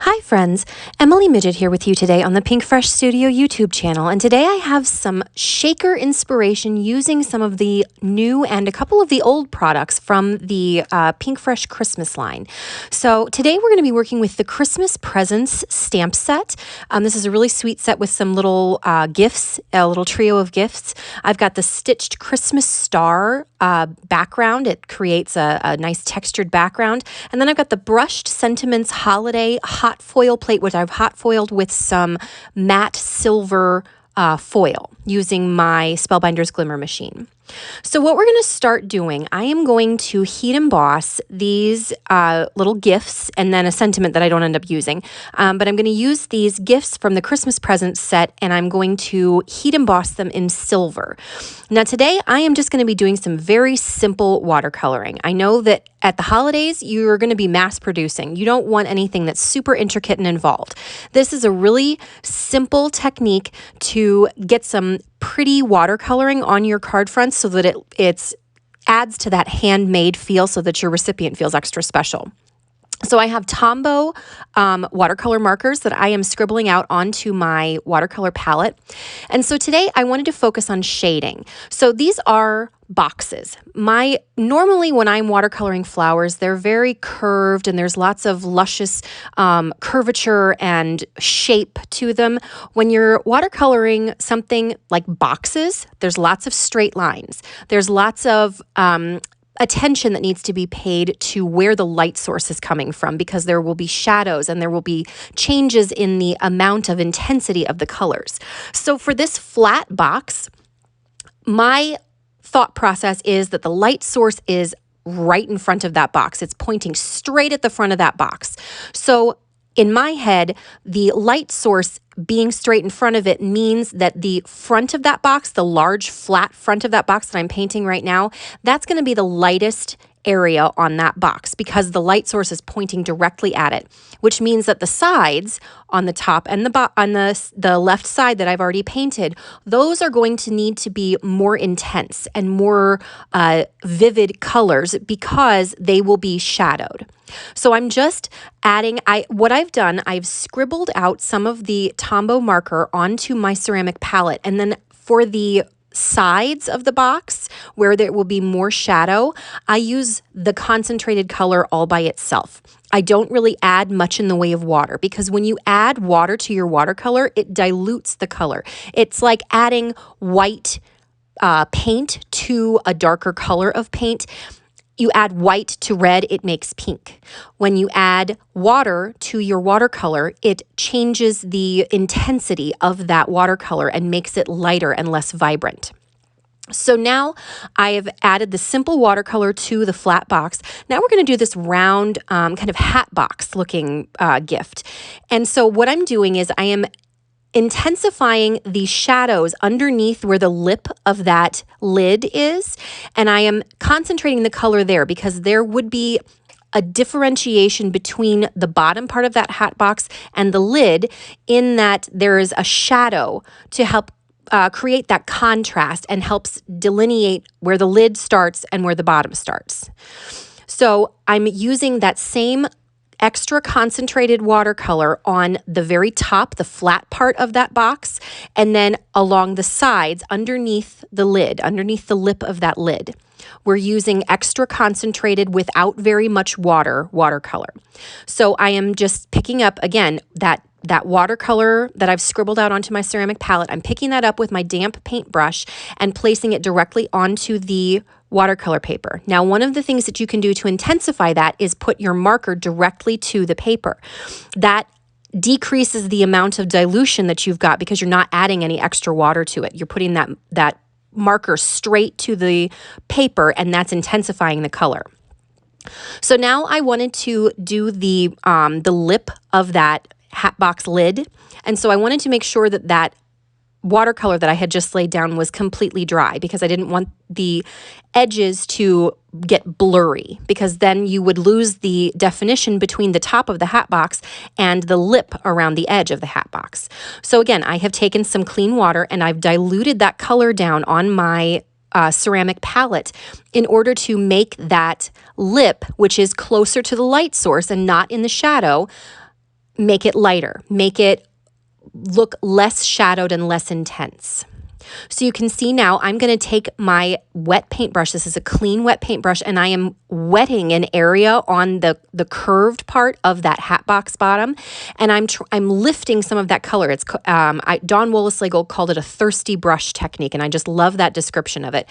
Hi friends, Emily Midgett here with you today on the Pinkfresh Studio YouTube channel, and today I have some shaker inspiration using some of the new and a couple of the old products from the Pinkfresh Christmas line. So today we're going to be working with the Christmas Presents stamp set. This is a really sweet set with some little gifts, a little trio of gifts. I've got the stitched Christmas star background. It creates a nice textured background. And then I've got the brushed Sentiments Holiday hot foil plate, which I've hot foiled with some matte silver foil using my Spellbinders Glimmer machine. So what we're going to start doing, I am going to heat emboss these little gifts and then a sentiment that I don't end up using. But I'm going to use these gifts from the Christmas present set and I'm going to heat emboss them in silver. Now today I am just going to be doing some very simple watercoloring. I know that at the holidays you're going to be mass producing. You don't want anything that's super intricate and involved. This is a really simple technique to get some pretty watercoloring on your card fronts so that it adds to that handmade feel so that your recipient feels extra special. So I have Tombow watercolor markers that I am scribbling out onto my watercolor palette. And so today I wanted to focus on shading. So these are boxes. Normally when I'm watercoloring flowers, they're very curved and there's lots of luscious curvature and shape to them. When you're watercoloring something like boxes, there's lots of straight lines. There's lots of attention that needs to be paid to where the light source is coming from, because there will be shadows and there will be changes in the amount of intensity of the colors. So for this flat box, my thought process is that the light source is right in front of that box. It's pointing straight at the front of that box. So in my head, the light source being straight in front of it means that the front of that box, the large flat front of that box that I'm painting right now, that's going to be the lightest area on that box because the light source is pointing directly at it, which means that the sides on the top and the left side that I've already painted, those are going to need to be more intense and more vivid colors because they will be shadowed. So I'm just adding, what I've done, I've scribbled out some of the Tombow marker onto my ceramic palette, and then for the sides of the box where there will be more shadow, I use the concentrated color all by itself. I don't really add much in the way of water because when you add water to your watercolor, it dilutes the color. It's like adding white paint to a darker color of paint. You add white to red, it makes pink. When you add water to your watercolor, it changes the intensity of that watercolor and makes it lighter and less vibrant. So now I have added the simple watercolor to the flat box. Now we're going to do this round kind of hat box looking gift. And so what I'm doing is I am intensifying the shadows underneath where the lip of that lid is, and I am concentrating the color there because there would be a differentiation between the bottom part of that hat box and the lid in that there is a shadow to help create that contrast and helps delineate where the lid starts and where the bottom starts. So I'm using that same extra concentrated watercolor on the very top, the flat part of that box, and then along the sides underneath the lid, underneath the lip of that lid. We're using extra concentrated without very much watercolor. So I am just picking up, again, that watercolor that I've scribbled out onto my ceramic palette. I'm picking that up with my damp paintbrush and placing it directly onto the watercolor paper. Now, one of the things that you can do to intensify that is put your marker directly to the paper. That decreases the amount of dilution that you've got because you're not adding any extra water to it. You're putting that marker straight to the paper, and that's intensifying the color. So now I wanted to do the lip of that hat box lid, and so I wanted to make sure that that watercolor that I had just laid down was completely dry because I didn't want the edges to get blurry because then you would lose the definition between the top of the hat box and the lip around the edge of the hat box. So again, I have taken some clean water and I've diluted that color down on my ceramic palette in order to make that lip, which is closer to the light source and not in the shadow, make it lighter, make it look less shadowed and less intense. So you can see now I'm going to take my wet paintbrush. This is a clean wet paintbrush, and I am wetting an area on the curved part of that hat box bottom, and I'm lifting some of that color. It's Dawn Wolleslegal called it a thirsty brush technique, and I just love that description of it.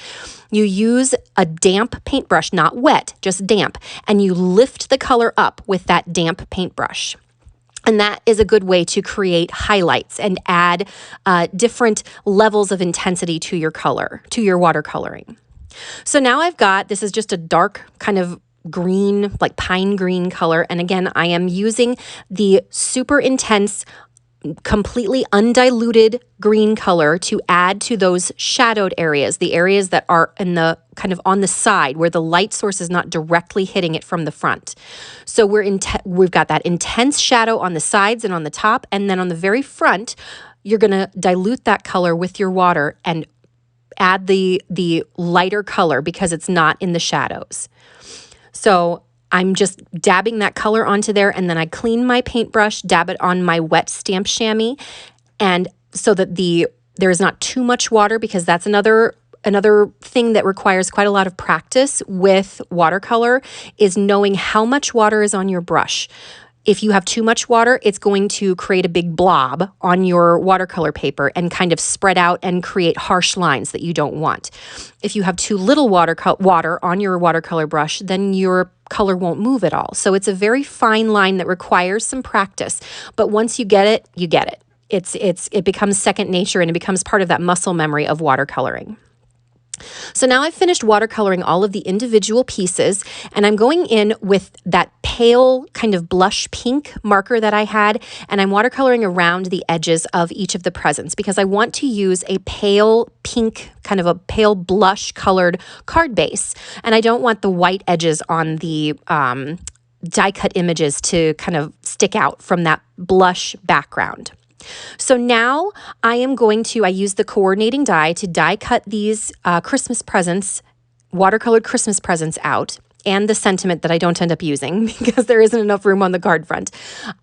You use a damp paintbrush, not wet, just damp, and you lift the color up with that damp paintbrush. And that is a good way to create highlights and add different levels of intensity to your color, to your watercoloring. So now I've got, this is just a dark kind of green, like pine green color. And again, I am using the super intense, completely undiluted green color to add to those shadowed areas, the areas that are in the kind of on the side where the light source is not directly hitting it from the front. So we've got that intense shadow on the sides and on the top, and then on the very front, you're going to dilute that color with your water and add the lighter color because it's not in the shadows. So I'm just dabbing that color onto there, and then I clean my paintbrush, dab it on my wet stamp chamois, and so that there is not too much water, because that's another thing that requires quite a lot of practice with watercolor, is knowing how much water is on your brush. If you have too much water, it's going to create a big blob on your watercolor paper and kind of spread out and create harsh lines that you don't want. If you have too little water on your watercolor brush, then your color won't move at all. So it's a very fine line that requires some practice. But once you get it, you get it. It becomes second nature, and it becomes part of that muscle memory of watercoloring. So now I've finished watercoloring all of the individual pieces, and I'm going in with that pale kind of blush pink marker that I had, and I'm watercoloring around the edges of each of the presents because I want to use a pale pink, kind of a pale blush colored card base, and I don't want the white edges on the die cut images to kind of stick out from that blush background. So now I use the coordinating die to die cut these Christmas presents, watercolored Christmas presents out, and the sentiment that I don't end up using because there isn't enough room on the card front.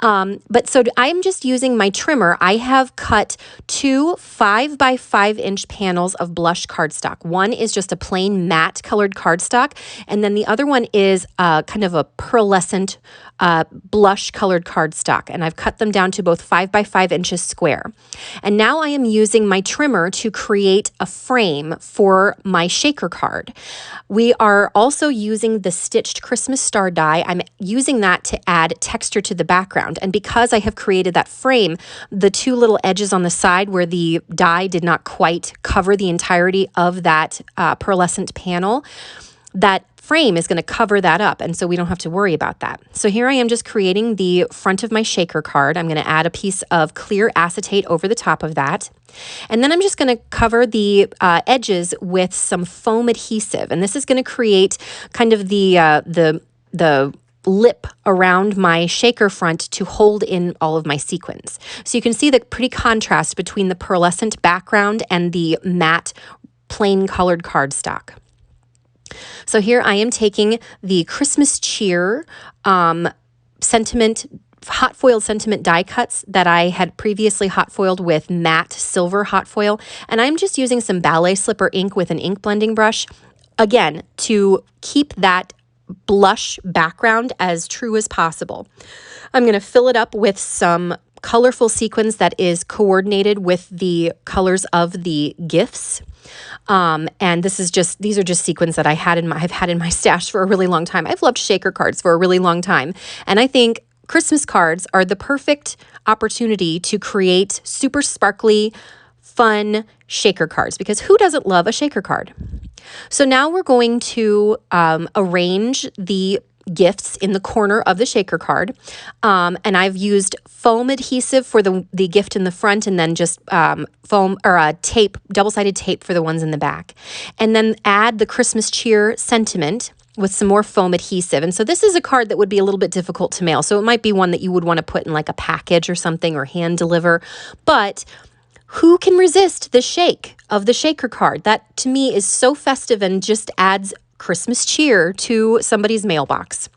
But so I'm just using my trimmer. I have cut 2 5 by 5 inch panels of blush cardstock. One is just a plain matte colored cardstock, and then the other one is kind of a pearlescent blush colored cardstock, and I've cut them down to both 5 by 5 inches square. And now I am using my trimmer to create a frame for my shaker card. We are also using the stitched Christmas star die. I'm using that to add texture to the background, and because I have created that frame, the 2 little edges on the side where the die did not quite cover the entirety of that pearlescent panel, that frame is going to cover that up, and so we don't have to worry about that. So here I am just creating the front of my shaker card. I'm going to add a piece of clear acetate over the top of that, and then I'm just going to cover the edges with some foam adhesive, and this is going to create kind of the lip around my shaker front to hold in all of my sequins. So you can see the pretty contrast between the pearlescent background and the matte plain colored cardstock. So here I am taking the Christmas cheer sentiment, hot foiled sentiment die cuts that I had previously hot foiled with matte silver hot foil, and I'm just using some ballet slipper ink with an ink blending brush, again, to keep that blush background as true as possible. I'm going to fill it up with some colorful sequins that is coordinated with the colors of the gifts. And these are just sequins that I've had in my stash for a really long time. I've loved shaker cards for a really long time. And I think Christmas cards are the perfect opportunity to create super sparkly, fun shaker cards, because who doesn't love a shaker card? So now we're going to arrange the gifts in the corner of the shaker card, and I've used foam adhesive for the gift in the front, and then just foam or tape, double-sided tape for the ones in the back, and then add the Christmas cheer sentiment with some more foam adhesive. And so this is a card that would be a little bit difficult to mail, so it might be one that you would want to put in like a package or something, or hand deliver, but who can resist the shake of the shaker card? That to me is so festive and just adds Christmas cheer to somebody's mailbox.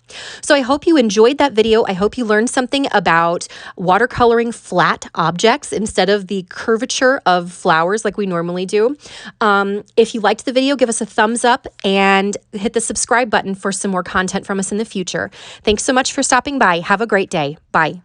So I hope you enjoyed that video. I hope you learned something about watercoloring flat objects instead of the curvature of flowers like we normally do. If you liked the video, give us a thumbs up and hit the subscribe button for some more content from us in the future. Thanks so much for stopping by. Have a great day. Bye.